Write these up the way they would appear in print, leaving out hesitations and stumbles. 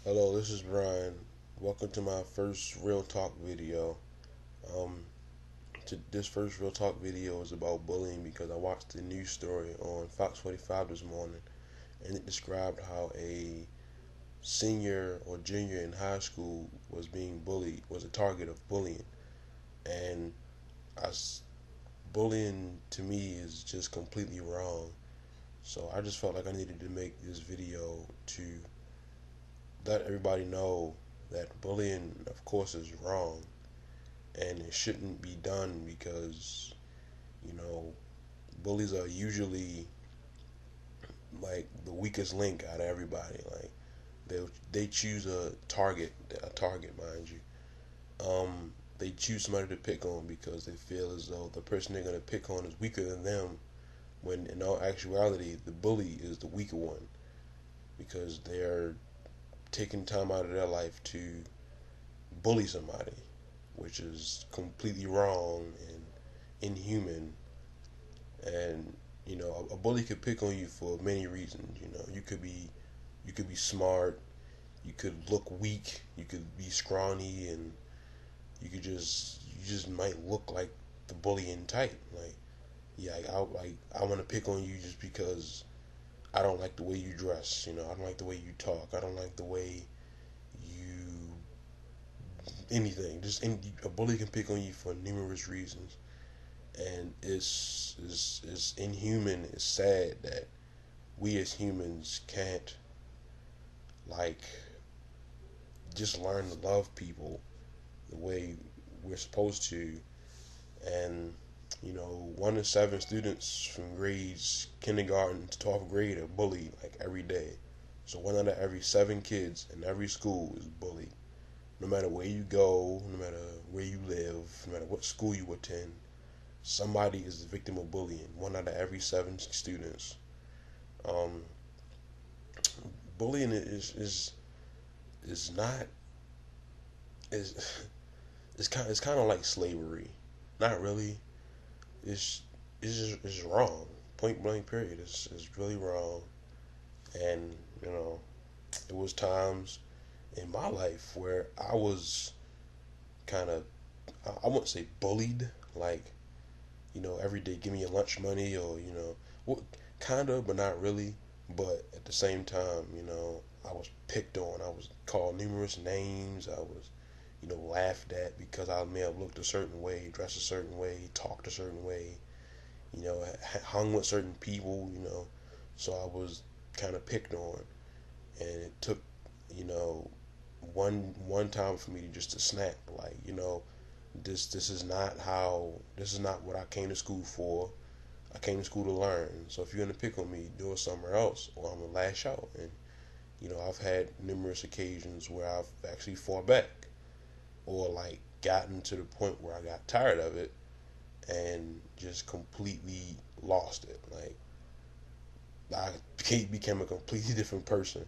Hello, this is Brian. Welcome to my first Real Talk video. Um, this first Real Talk video is about bullying because I watched the news story on Fox 45 this morning, and it described how a senior or junior in high school was being bullied, was a target of bullying, and I, bullying to me is just completely wrong. So I just felt like I needed to make this video to let everybody know that bullying, of course, is wrong and it shouldn't be done because you know bullies are usually like the weakest link out of everybody. Like they choose a target, mind you. They choose somebody to pick on because they feel as though the person they're gonna pick on is weaker than them. When in all actuality, the bully is the weaker one because they're taking time out of their life to bully somebody, which is completely wrong and inhuman. And a bully could pick on you for many reasons. You could be smart, you could look weak, you could be scrawny, and you just might look like the bullying type. Like, yeah, I want to pick on you just because I don't like the way you dress. I don't like the way you talk. I don't like the way you anything. A bully can pick on you for numerous reasons, and it's inhuman. It's sad that we as humans can't like just learn to love people the way we're supposed to. And 1 in 7 students from grades kindergarten to 12th grade are bullied like every day. So 1 out of every 7 kids in every school is bullied. No matter where you go, no matter where you live, no matter what school you attend, somebody is the victim of bullying. 1 out of every 7 students. Um, Bullying is not is it's kind of like slavery. Not really. It's wrong. Point blank. Period. It's really wrong. And it was times in my life where I was kind of I wouldn't say bullied. Like every day give me your lunch money or what kind of, but not really. But at the same time, I was picked on. I was called numerous names. I was laughed at because I may have looked a certain way, dressed a certain way, talked a certain way, hung with certain people, so I was kind of picked on, and it took, you know, one time for me to just to snap, like, this is not what I came to school for. I came to school to learn. So if you're gonna pick on me, do it somewhere else, or I'm gonna lash out. And I've had numerous occasions where I've actually fought back, or like gotten to the point where I got tired of it and just completely lost it. Like I became a completely different person.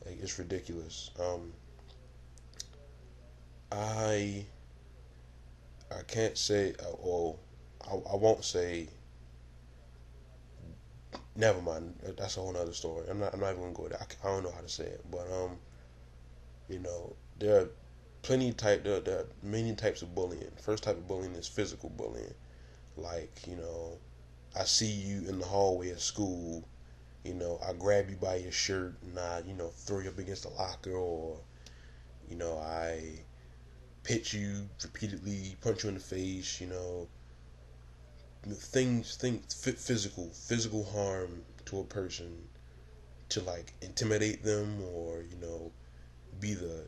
Like it's ridiculous. I I can't say well I won't say. Never mind. That's a whole other story. I'm not even gonna go there. I don't know how to say it, but there are there are many types of bullying. First type of bullying is physical bullying. Like I see you in the hallway of school. I grab you by your shirt and I throw you up against the locker, or I pitch you repeatedly, punch you in the face. Things physical harm to a person to like intimidate them, or be the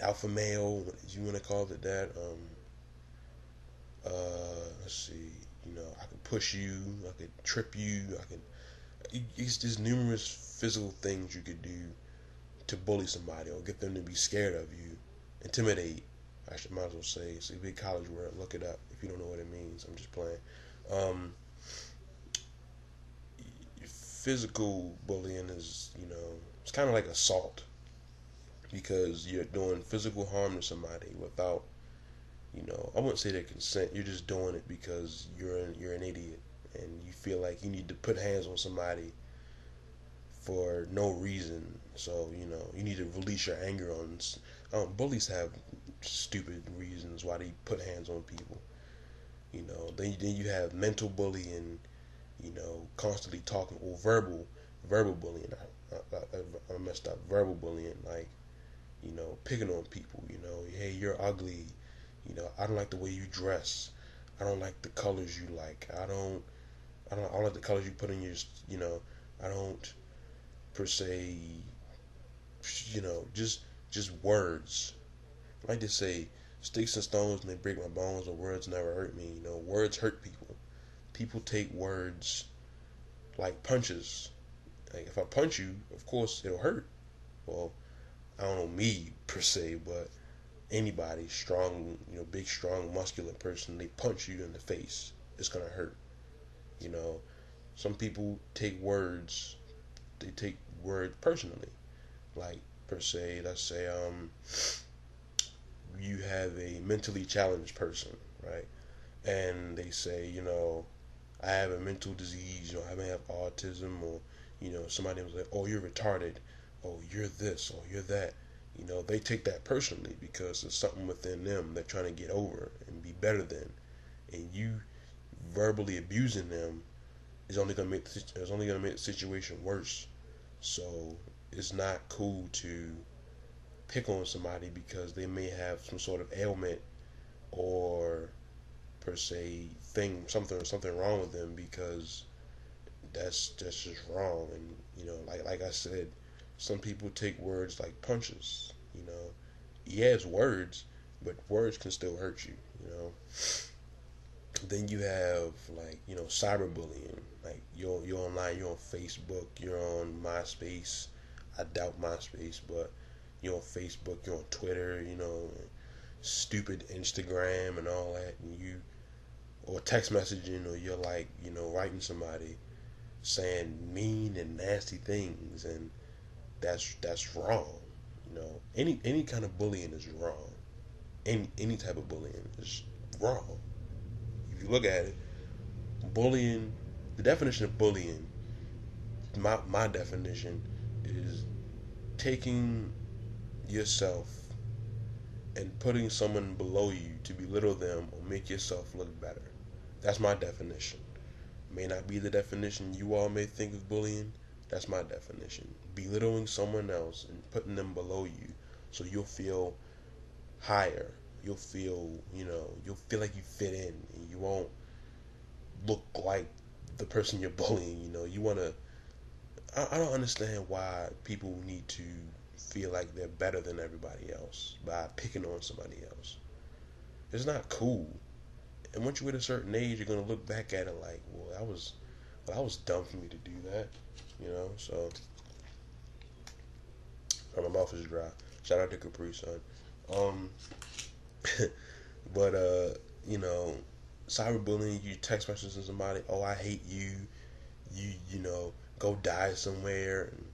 alpha male, if you want to call it that. Let's see. I could push you, I could trip you, I could. It's just numerous physical things you could do to bully somebody or get them to be scared of you, intimidate. Might as well say it's a big college word. Look it up if you don't know what it means. I'm just playing. Um, Physical bullying is it's kind of like assault because you're doing physical harm to somebody without I wouldn't say their consent. You're just doing it because you're an idiot and you feel like you need to put hands on somebody for no reason. So you need to release your anger on. Bullies have stupid reasons why they put hands on people. Then you have mental bullying. Constantly talking or verbal bullying. I messed up. Verbal bullying, like picking on people. Hey, you're ugly. I don't like the way you dress. I don't like the colors you like. I don't like the colors you put in your. You know, I don't per se. Just words. I like to say, sticks and stones may break my bones, or words never hurt me. Words hurt people. People take words like punches. Like if I punch you, of course it'll hurt. Well, I don't know me per se, but anybody strong, big, strong, muscular person, they punch you in the face, it's gonna hurt. You know, some people they take words personally. Like per se, let's say you have a mentally challenged person, right? And they say, I have a mental disease, I may have autism, or somebody was like, oh, you're retarded, oh, you're this, or you're that. They take that personally because it's something within them they're trying to get over and be better than, and you verbally abusing them is only gonna make the situation worse. So it's not cool to pick on somebody because they may have some sort of ailment or per se something wrong with them, because that's just wrong. And like I said, some people take words like punches. Yeah, it's words, but words can still hurt you. Then you have like cyberbullying. Like you're online, you're on Facebook, you're on MySpace. I doubt MySpace, but you're on Facebook, you're on Twitter, stupid Instagram and all that, and you or text messaging, or you're like writing somebody saying mean and nasty things, and that's wrong. Any kind of bullying is wrong. Any type of bullying is wrong. If you look at it, bullying, the definition of bullying, my definition is taking yourself and putting someone below you to belittle them or make yourself look better. That's my definition. May not be the definition you all may think of bullying. That's my definition. Belittling someone else and putting them below you so you'll feel higher. You'll feel like you fit in, and you won't look like the person you're bullying. You want to. I don't understand why people need to feel like they're better than everybody else by picking on somebody else. It's not cool. And once you hit a certain age, you're gonna look back at it like, well, that was dumb for me to do that. So my mouth is dry. Shout out to Capri Sun. Um, but cyberbullying, you text messages to somebody, oh, I hate you. Go die somewhere. And,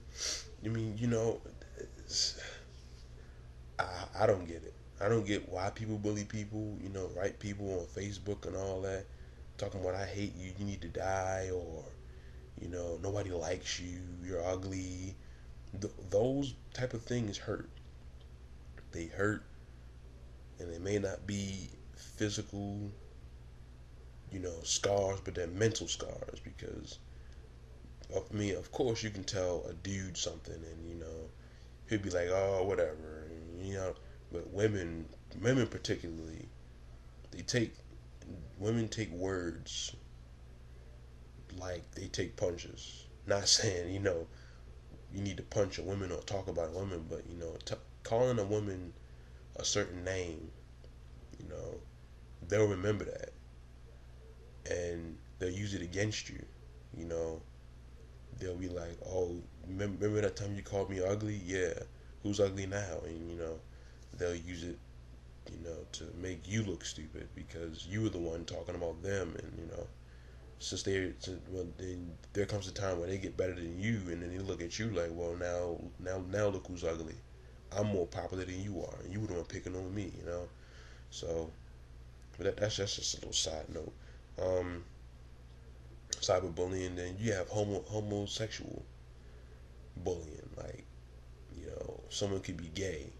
I don't get it. I don't get why people bully people, write people on Facebook and all that, talking about I hate you, you need to die, or, nobody likes you, you're ugly. Those type of things hurt. They hurt, and they may not be physical, scars, but they're mental scars, because, of course you can tell a dude something, and, he'll be like, oh, whatever, and, but women particularly, they take women take words like they take punches. Not saying you need to punch a woman or talk about a woman, but calling a woman a certain name, you know, they'll remember that and they'll use it against you. You know, they'll be like, "Oh, remember that time you called me ugly? Yeah, who's ugly now?" And they'll use it, to make you look stupid because you were the one talking about them, and since then there comes a time where they get better than you, and then they look at you like, well, now look who's ugly. I'm more popular than you are, and you were the one picking on me. So, but that's just a little side note. Um, Cyberbullying. Then you have homosexual bullying, like Someone could be gay,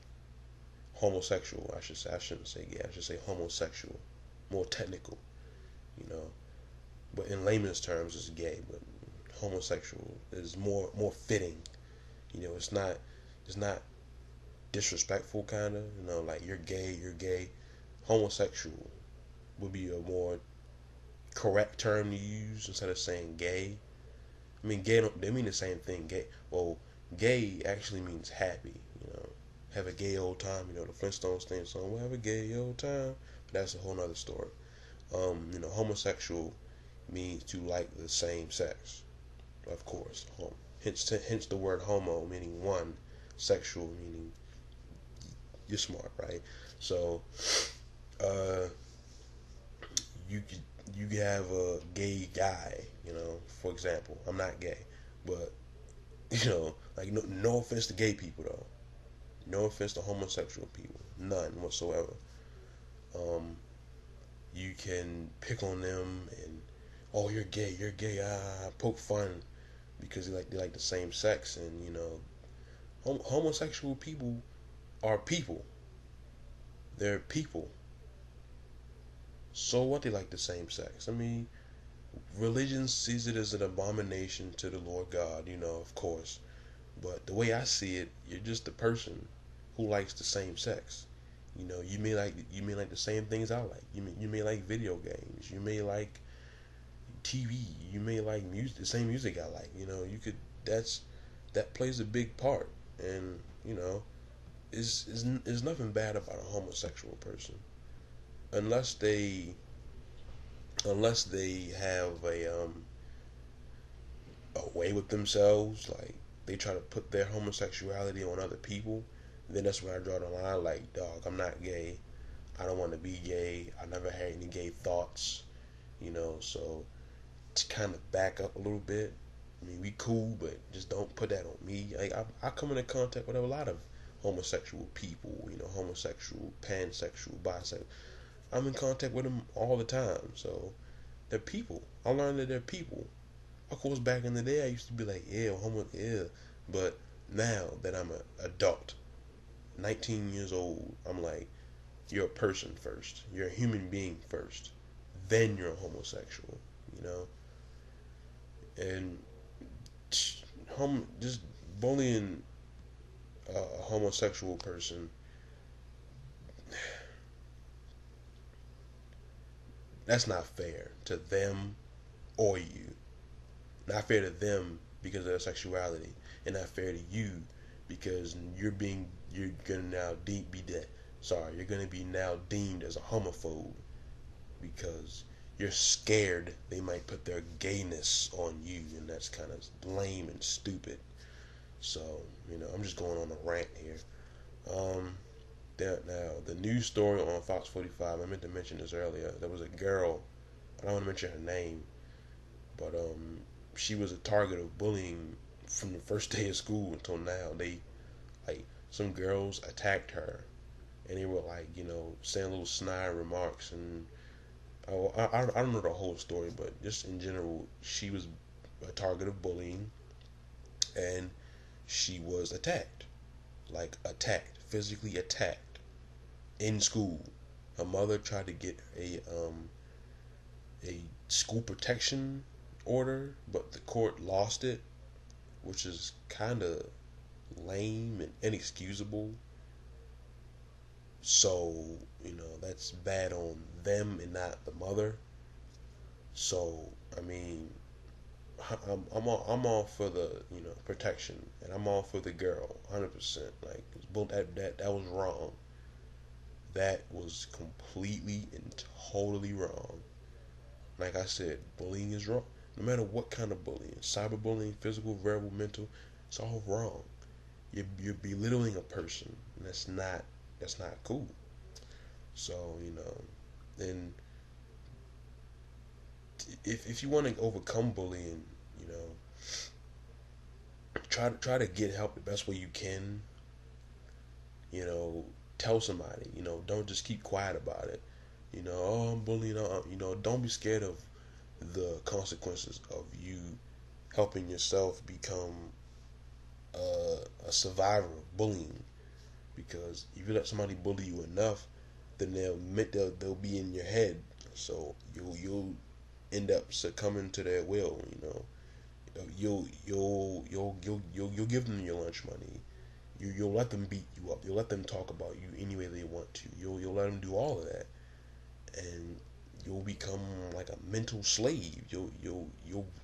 homosexual. I should say. I shouldn't say gay. I should say homosexual. More technical. You know, but in layman's terms, it's gay. But homosexual is more fitting. It's not disrespectful kind of. Like you're gay. You're gay. Homosexual would be a more correct term to use instead of saying gay. I mean, gay don't, they mean the same thing. Gay. Well, gay actually means happy. Have a gay old time. The Flintstones theme song. We'll have a gay old time. But that's a whole nother story. Homosexual means to like the same sex, of course. Hence the word homo meaning one, sexual meaning you're smart, right? So, you could have a gay guy. For example, I'm not gay, but like no offense to gay people though. No offense to homosexual people, none whatsoever. You can pick on them and, oh, you're gay, poke fun because they like the same sex, and homosexual people are people. They're people. So what? They like the same sex. I mean, religion sees it as an abomination to the Lord God, of course. But the way I see it, you're just a person who likes the same sex. You may like the same things I like. You may like video games. You may like TV. You may like music, the same music I like. That plays a big part. And is nothing bad about a homosexual person unless they have a way with themselves, like they try to put their homosexuality on other people. Then that's when I draw the line. Like, dog, I'm not gay. I don't want to be gay. I never had any gay thoughts. So to kind of back up a little bit. I mean, we cool, but just don't put that on me. Like, I come into contact with a lot of homosexual people. Homosexual, pansexual, bisexual. I'm in contact with them all the time. So they're people. I learned that they're people. Of course, back in the day, I used to be like, yeah, homo, yeah. But now that I'm an adult, 19 years old, I'm like, you're a person first. You're a human being first. Then you're a homosexual, And just bullying a homosexual person, that's not fair to them or you. Not fair to them because of their sexuality, and not fair to you because you're gonna now you're gonna be now deemed as a homophobe because you're scared they might put their gayness on you, and that's kind of lame and stupid. So I'm just going on a rant here. Now the news story on Fox 45. I meant to mention this earlier. There was a girl. I don't want to mention her name, but she was a target of bullying from the first day of school until now. Some girls attacked her, and they were saying little snide remarks, and I don't know the whole story, but just in general, she was a target of bullying, and she was attacked, physically attacked in school. Her mother tried to get a school protection order, but the court lost it, which is kind of lame and inexcusable. So that's bad on them and not the mother. So I mean, I'm all for the protection, and I'm all for the girl 100%. Like, that was wrong. That was completely and totally wrong. Like I said, bullying is wrong. No matter what kind of bullying, cyberbullying, physical, verbal, mental, it's all wrong. You're belittling a person, and that's not cool. So and if you want to overcome bullying, try to get help the best way you can. Tell somebody. Don't just keep quiet about it. Oh, I'm bullying. Don't be scared of the consequences of you helping yourself become a survivor of bullying, because if you let somebody bully you enough, then they'll be in your head. So you'll end up succumbing to their will. You'll give them your lunch money. You'll let them beat you up. You'll let them talk about you any way they want to. You'll let them do all of that, and you'll become like a mental slave. You'll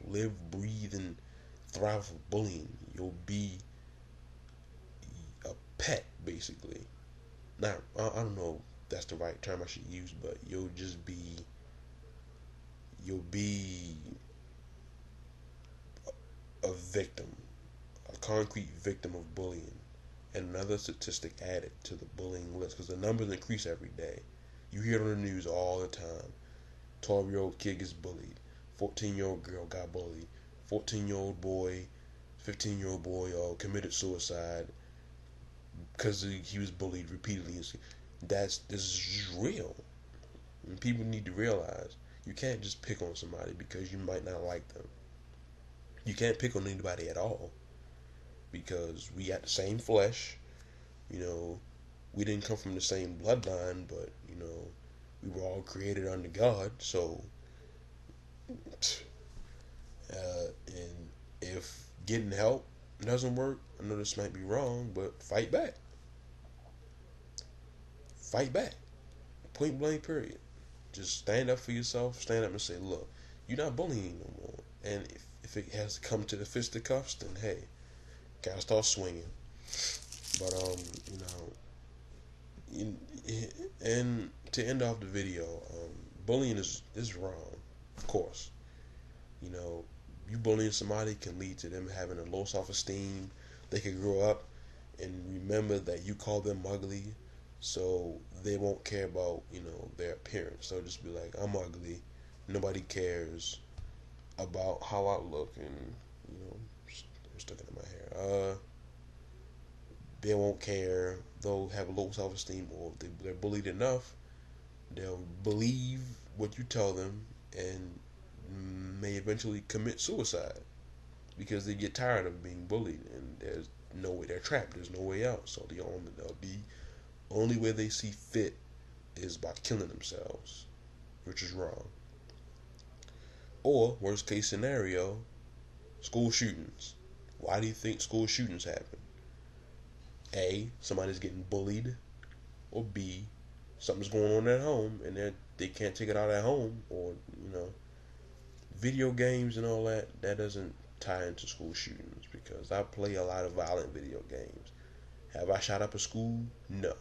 live, breathe, and thrive with bullying. You'll be a pet, basically. Not, I don't know if that's the right term I should use, but you'll be a victim, a concrete victim of bullying, and another statistic added to the bullying list, because the numbers increase every day. You hear it on the news all the time. 12-year-old kid gets bullied. 14-year-old girl got bullied. 14-year-old boy, 15-year-old boy committed suicide because he was bullied repeatedly. This is real. And people need to realize you can't just pick on somebody because you might not like them. You can't pick on anybody at all, because we got the same flesh. We didn't come from the same bloodline, but we were all created under God. So, and if getting help doesn't work, I know this might be wrong, but fight back. Fight back. Point blank, period. Just stand up for yourself. Stand up and say, look, you're not bullying no more. And if it has to come to the fisticuffs, then hey, gotta start swinging. But and to end off the video, bullying is wrong, of course. You bullying somebody can lead to them having a low self-esteem. They could grow up and remember that you called them ugly, so they won't care about their appearance. They'll just be like, I'm ugly. Nobody cares about how I look, and I'm sticking in my hair. They won't care. They'll have low self-esteem, or if they're bullied enough, they'll believe what you tell them and may eventually commit suicide because they get tired of being bullied, and there's no way, they're trapped. There's no way out. So the only way they see fit is by killing themselves, which is wrong. Or worst case scenario, school shootings. Why do you think school shootings happen? A, somebody's getting bullied, or B, something's going on at home and they can't take it out at home, or video games and all that doesn't tie into school shootings, because I play a lot of violent video games. Have I shot up a school? No.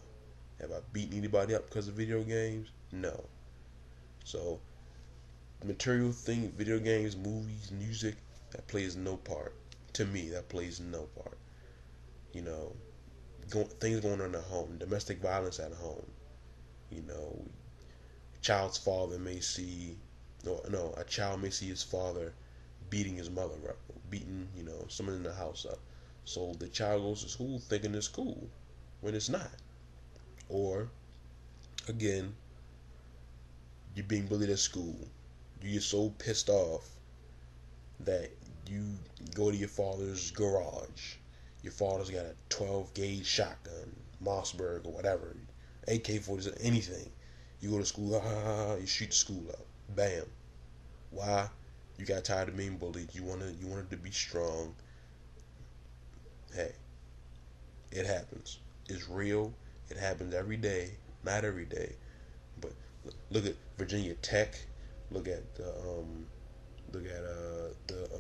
Have I beaten anybody up because of video games? No. So material thing, video games, movies, music, that plays no part. To me, that plays no part. Things going on at home, domestic violence at home. Child's father may see, no, a child may see his father beating his mother up, beating, someone in the house up. So the child goes to school thinking it's cool when it's not. Or, again, you're being bullied at school. You get so pissed off that you go to your father's garage. Your father's got a 12 gauge shotgun, Mossberg or whatever, AK-47, anything. You go to school, you shoot the school up. Bam. Why? You got tired of being bullied. You wanted to be strong. Hey, it happens. It's real. It happens every day. Not every day, but look at Virginia Tech. Look at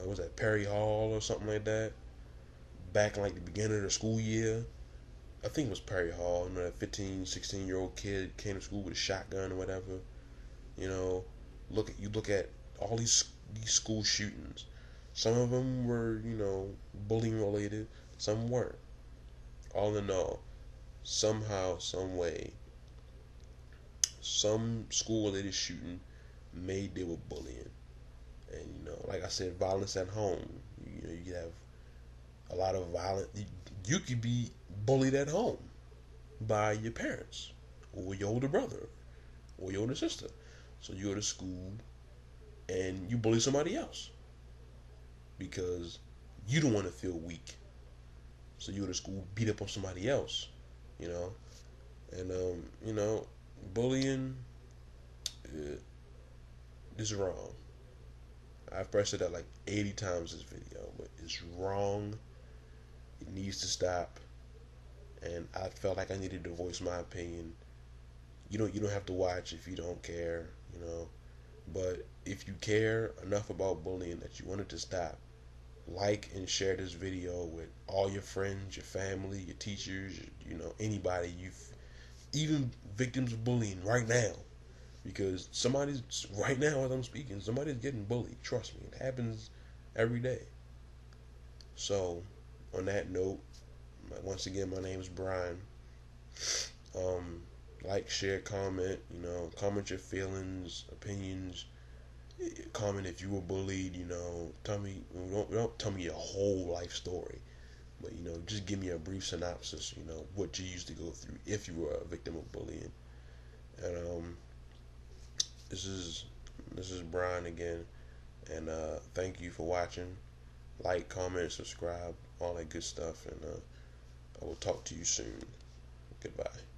what's that, Perry Hall or something like that. Back in like the beginning of the school year, I think it was Perry Hall. That 15, 16-year-old kid came to school with a shotgun or whatever. Look at all these school shootings. Some of them were bullying related. Some weren't. All in all, somehow, some way, some school-related shooting made they were bullying. And like I said, violence at home. You have a lot of violence. You could be bullied at home by your parents or your older brother or your older sister. So you go to school and you bully somebody else because you don't want to feel weak. So you go to school, beat up on somebody else, you know. And bullying uh, is wrong. I've pressed it out like 80 times this video, but it's wrong. It needs to stop. And I felt like I needed to voice my opinion. You don't have to watch if you don't care, you know. But if you care enough about bullying that you want it to stop, like and share this video with all your friends, your family, your teachers, anybody, even victims of bullying right now. Because somebody's, right now as I'm speaking, somebody's getting bullied. Trust me, it happens every day. So, on that note, once again, my name is Brian. Like, share, comment, comment your feelings, opinions. Comment if you were bullied, tell me, don't tell me your whole life story, but just give me a brief synopsis, what you used to go through if you were a victim of bullying. And this is Brian again, and thank you for watching. Like, comment, subscribe, all that good stuff, and I will talk to you soon. Goodbye.